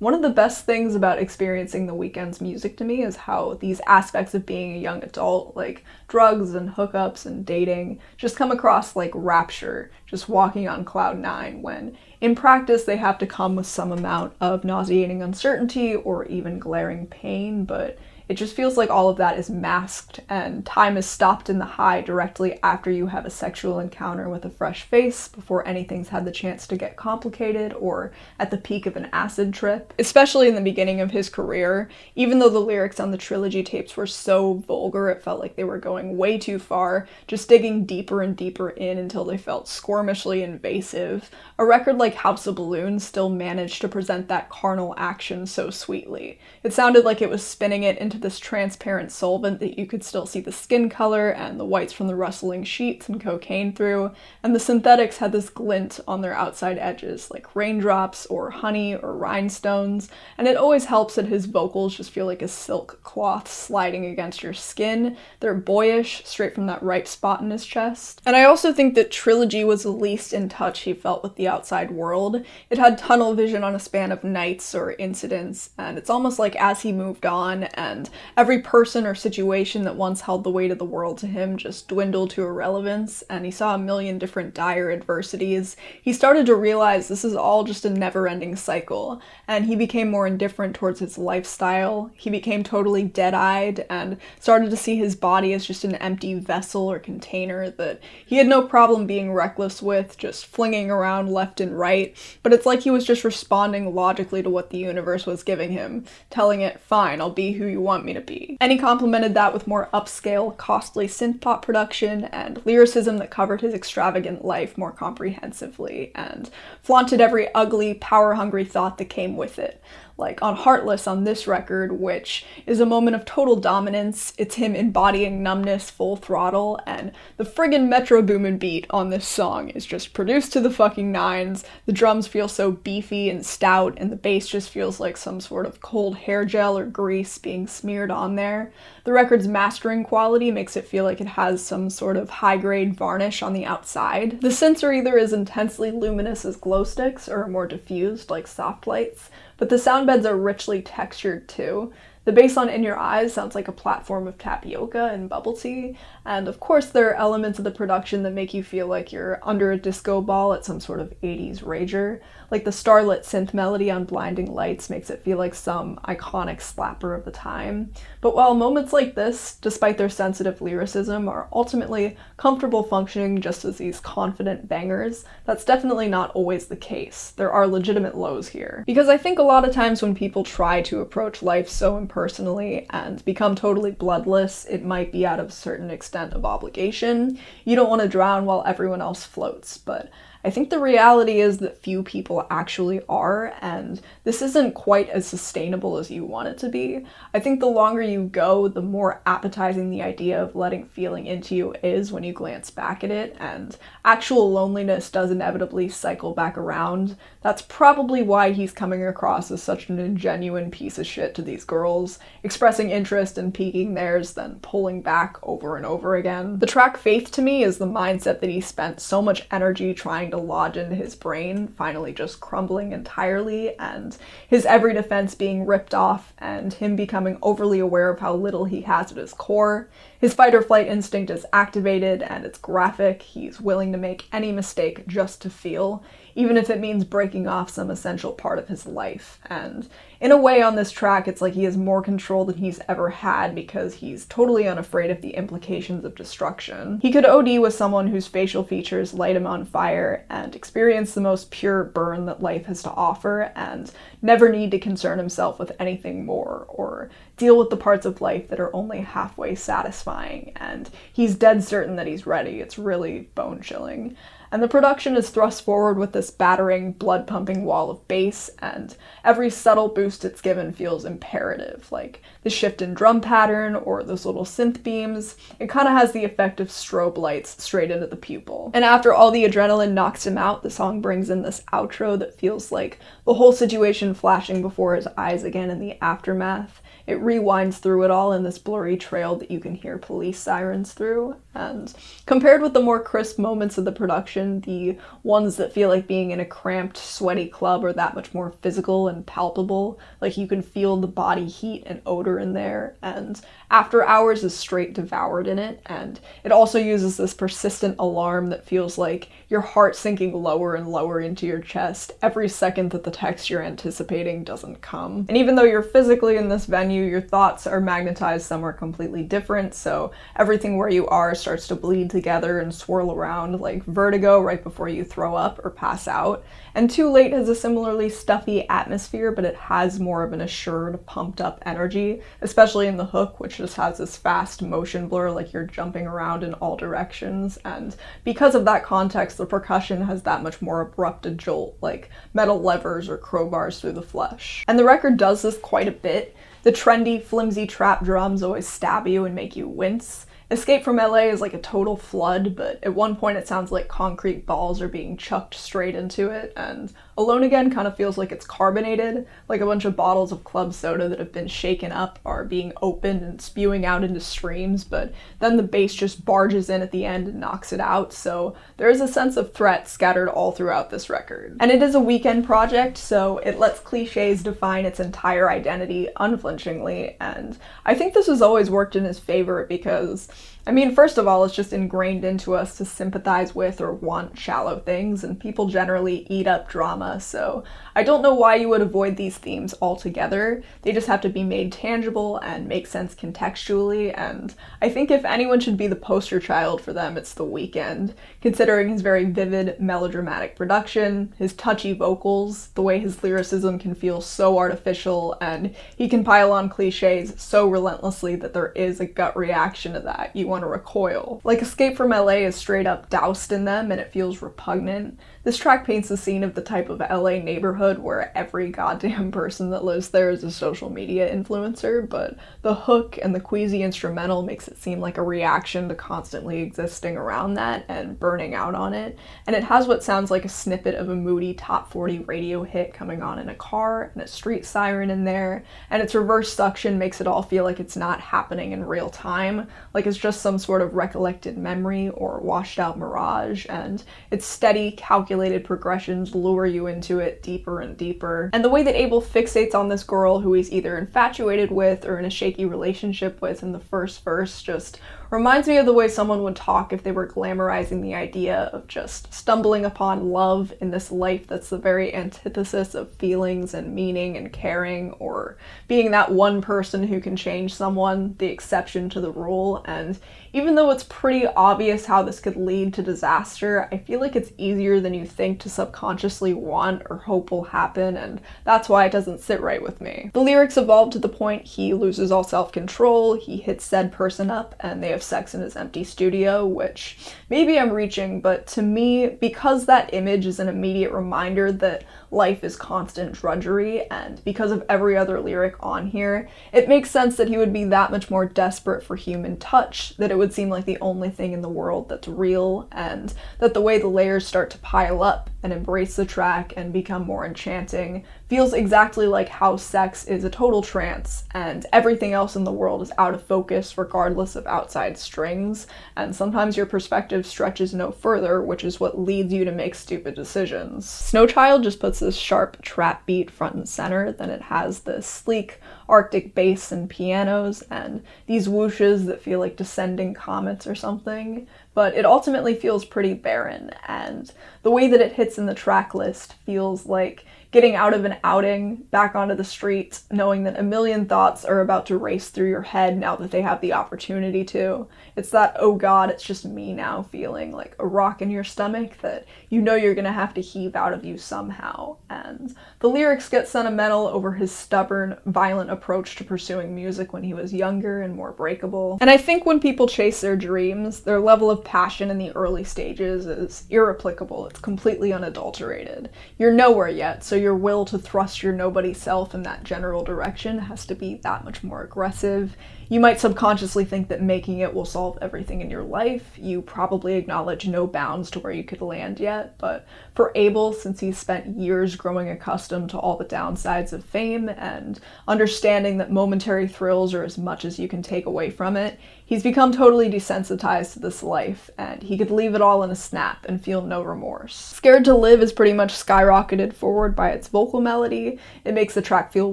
One of the best things about experiencing The Weeknd's music to me is how these aspects of being a young adult, like drugs and hookups and dating, just come across like rapture, just walking on cloud nine, when in practice they have to come with some amount of nauseating uncertainty or even glaring pain, but it just feels like all of that is masked and time is stopped in the high directly after you have a sexual encounter with a fresh face before anything's had the chance to get complicated or at the peak of an acid trip. Especially in the beginning of his career, even though the lyrics on the Trilogy tapes were so vulgar it felt like they were going way too far, just digging deeper and deeper in until they felt squirmishly invasive. A record like House of Balloons still managed to present that carnal action so sweetly. It sounded like it was spinning it into this transparent solvent that you could still see the skin color and the whites from the rustling sheets and cocaine through, and the synthetics had this glint on their outside edges, like raindrops or honey or rhinestones, and it always helps that his vocals just feel like a silk cloth sliding against your skin. They're boyish, straight from that ripe spot in his chest. And I also think that Trilogy was the least in touch he felt with the outside world. It had tunnel vision on a span of nights or incidents, and it's almost like as he moved on and every person or situation that once held the weight of the world to him just dwindled to irrelevance, and he saw a million different dire adversities, he started to realize this is all just a never-ending cycle, and he became more indifferent towards his lifestyle. He became totally dead-eyed and started to see his body as just an empty vessel or container that he had no problem being reckless with, just flinging around left and right, but it's like he was just responding logically to what the universe was giving him, telling it, fine, I'll be who you want me to be. And he complemented that with more upscale, costly synth-pop production and lyricism that covered his extravagant life more comprehensively and flaunted every ugly, power-hungry thought that came with it. Like on Heartless on this record, which is a moment of total dominance, it's him embodying numbness full throttle, and the friggin' Metro Boomin' beat on this song is just produced to the fucking nines. The drums feel so beefy and stout, and the bass just feels like some sort of cold hair gel or grease being smeared on there. The record's mastering quality makes it feel like it has some sort of high-grade varnish on the outside. The synths are either as intensely luminous as glow sticks or more diffused like soft lights, but the sound beds are richly textured too. The bass on In Your Eyes sounds like a platform of tapioca and bubble tea, and of course there are elements of the production that make you feel like you're under a disco ball at some sort of 80s rager. Like the starlit synth melody on Blinding Lights makes it feel like some iconic slapper of the time. But while moments like this, despite their sensitive lyricism, are ultimately comfortable functioning just as these confident bangers, that's definitely not always the case. There are legitimate lows here. Because I think a lot of times when people try to approach life so impersonally and become totally bloodless, it might be out of a certain extent of obligation. You don't want to drown while everyone else floats, but I think the reality is that few people actually are, and this isn't quite as sustainable as you want it to be. I think the longer you go, the more appetizing the idea of letting feeling into you is when you glance back at it, and actual loneliness does inevitably cycle back around. That's probably why he's coming across as such an ingenuine piece of shit to these girls, expressing interest and piquing theirs, then pulling back over and over again. The track Faith to me is the mindset that he spent so much energy trying to lodge into his brain, finally just crumbling entirely, and his every defense being ripped off, and him becoming overly aware of how little he has at his core. His fight or flight instinct is activated, and it's graphic. He's willing to make any mistake just to feel, even if it means breaking off some essential part of his life. And in a way on this track, it's like he has more control than he's ever had because he's totally unafraid of the implications of destruction. He could OD with someone whose facial features light him on fire and experience the most pure burn that life has to offer and never need to concern himself with anything more or deal with the parts of life that are only halfway satisfying, and he's dead certain that he's ready. It's really bone-chilling. And the production is thrust forward with this battering, blood-pumping wall of bass, and every subtle boost it's given feels imperative, like the shift in drum pattern or those little synth beams. It kind of has the effect of strobe lights straight into the pupil. And after all the adrenaline knocks him out, the song brings in this outro that feels like the whole situation flashing before his eyes again in the aftermath. It rewinds through it all in this blurry trail that you can hear police sirens through, and compared with the more crisp moments of the production, percussion, the ones that feel like being in a cramped, sweaty club are that much more physical and palpable. Like you can feel the body heat and odor in there, and After Hours is straight devoured in it, and it also uses this persistent alarm that feels like your heart sinking lower and lower into your chest every second that the text you're anticipating doesn't come. And even though you're physically in this venue, your thoughts are magnetized somewhere completely different, so everything where you are starts to bleed together and swirl around like vertigo right before you throw up or pass out. And Too Late has a similarly stuffy atmosphere, but it has more of an assured, pumped up energy, especially in the hook, which just has this fast motion blur like you're jumping around in all directions. And because of that context, the percussion has that much more abrupt a jolt, like metal levers or crowbars through the flesh. And the record does this quite a bit. The trendy, flimsy trap drums always stab you and make you wince. Escape from LA is like a total flood, but at one point it sounds like concrete balls are being chucked straight into it, and Alone Again kind of feels like it's carbonated, like a bunch of bottles of club soda that have been shaken up are being opened and spewing out into streams, but then the bass just barges in at the end and knocks it out, so there is a sense of threat scattered all throughout this record. And it is a Weeknd project, so it lets Cliches define its entire identity unflinchingly, and I think this has always worked in his favor because I mean, first of all, it's just ingrained into us to sympathize with or want shallow things, and people generally eat up drama, so I don't know why you would avoid these themes altogether. They just have to be made tangible and make sense contextually, and I think if anyone should be the poster child for them, it's The Weeknd, considering his very vivid, melodramatic production, his touchy vocals, the way his lyricism can feel so artificial, and he can pile on cliches so relentlessly that there is a gut reaction to that. You want to recoil. Like Escape from LA is straight up doused in them and it feels repugnant. This track paints a scene of the type of LA neighborhood where every goddamn person that lives there is a social media influencer, but the hook and the queasy instrumental makes it seem like a reaction to constantly existing around that and burning out on it. And it has what sounds like a snippet of a moody top 40 radio hit coming on in a car and a street siren in there, and its reverse suction makes it all feel like it's not happening in real time, like it's just some sort of recollected memory or washed out mirage, and its steady, calculated progressions lure you into it deeper and deeper. And the way that Abel fixates on this girl who he's either infatuated with or in a shaky relationship with in the first verse just reminds me of the way someone would talk if they were glamorizing the idea of just stumbling upon love in this life that's the very antithesis of feelings and meaning and caring, or being that one person who can change someone, the exception to the rule. And even though it's pretty obvious how this could lead to disaster, I feel like it's easier than you think to subconsciously want or hope will happen, and that's why it doesn't sit right with me. The lyrics evolve to the point he loses all self-control, he hits said person up, and they have sex in his empty studio, which maybe I'm reaching, but to me, because that image is an immediate reminder that life is constant drudgery, and because of every other lyric on here, it makes sense that he would be that much more desperate for human touch, that it would seem like the only thing in the world that's real, and that the way the layers start to pile up and embrace the track and become more enchanting feels exactly like how sex is a total trance, and everything else in the world is out of focus regardless of outside strings, and sometimes your perspective stretches no further, which is what leads you to make stupid decisions. Snow Child just puts this sharp trap beat front and center, then it has this sleek Arctic bass and pianos, and these whooshes that feel like descending comets or something, but it ultimately feels pretty barren, and the way that it hits in the track list feels like getting out of an outing, back onto the streets, knowing that a million thoughts are about to race through your head now that they have the opportunity to. It's that, oh god, it's just me now feeling, like a rock in your stomach that you know you're gonna have to heave out of you somehow. And the lyrics get sentimental over his stubborn, violent approach to pursuing music when he was younger and more breakable. And I think when people chase their dreams, their level of passion in the early stages is irreplicable. It's completely unadulterated. You're nowhere yet, so your will to thrust your nobody self in that general direction has to be that much more aggressive. You might subconsciously think that making it will solve everything in your life. You probably acknowledge no bounds to where you could land yet, but for Abel, since he's spent years growing accustomed to all the downsides of fame and understanding that momentary thrills are as much as you can take away from it, he's become totally desensitized to this life, and he could leave it all in a snap and feel no remorse. Scared to Live is pretty much skyrocketed forward by its vocal melody. It makes the track feel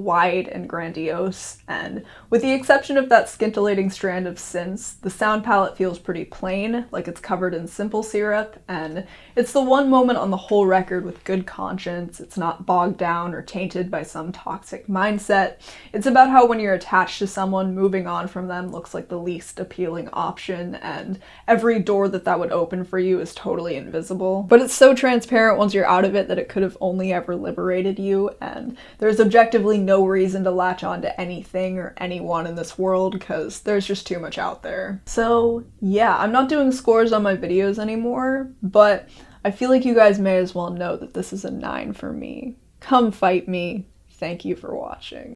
wide and grandiose, and with the exception of that scintillating strand of synths, the sound palette feels pretty plain, like it's covered in simple syrup, and it's the one moment on the whole record with good conscience. It's not bogged down or tainted by some toxic mindset. It's about how when you're attached to someone, moving on from them looks like the least appealing option, and every door that would open for you is totally invisible. But it's so transparent once you're out of it that it could have only ever liberated you, and there's objectively no reason to latch on to anything or anyone in this world because there's just too much out there. So yeah, I'm not doing scores on my videos anymore, but I feel like you guys may as well know that this is a 9 for me. Come fight me. Thank you for watching.